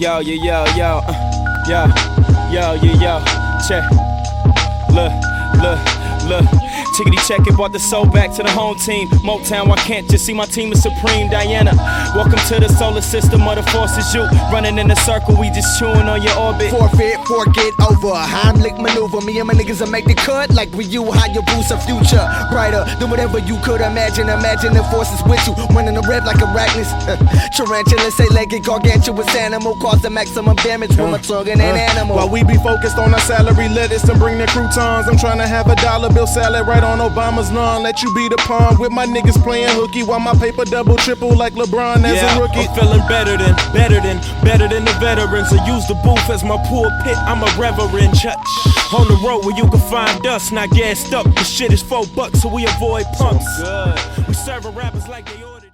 Yo, check. Look. Chickity check it, brought the soul back to the home team. Motown, I can't just see my team is supreme. Diana, welcome to the solar system of the forces. You running in a circle, we just chewing on your orbit. Forfeit, forget over. Heimlich maneuver. Me and my niggas will make the cut like we you. How you boost a future brighter than whatever you could imagine. Imagine the forces with you, running the rev like arachnids. Tarantula, say legged, gargantuous animal, cause the maximum damage from a tongue and an animal. While we be focused on our salary lettuce and bring the croutons, I'm trying to have a dollar bill salad right on Obama's lawn. Let you be the pawn with my niggas playing hooky while my paper double triple like LeBron as a rookie. I'm feeling better than the veterans. I use the booth as my pulpit. I'm a reverend. Church on the road where you can find us, not gassed up. The shit is $4, so we avoid pumps. We serving rappers like they ordered.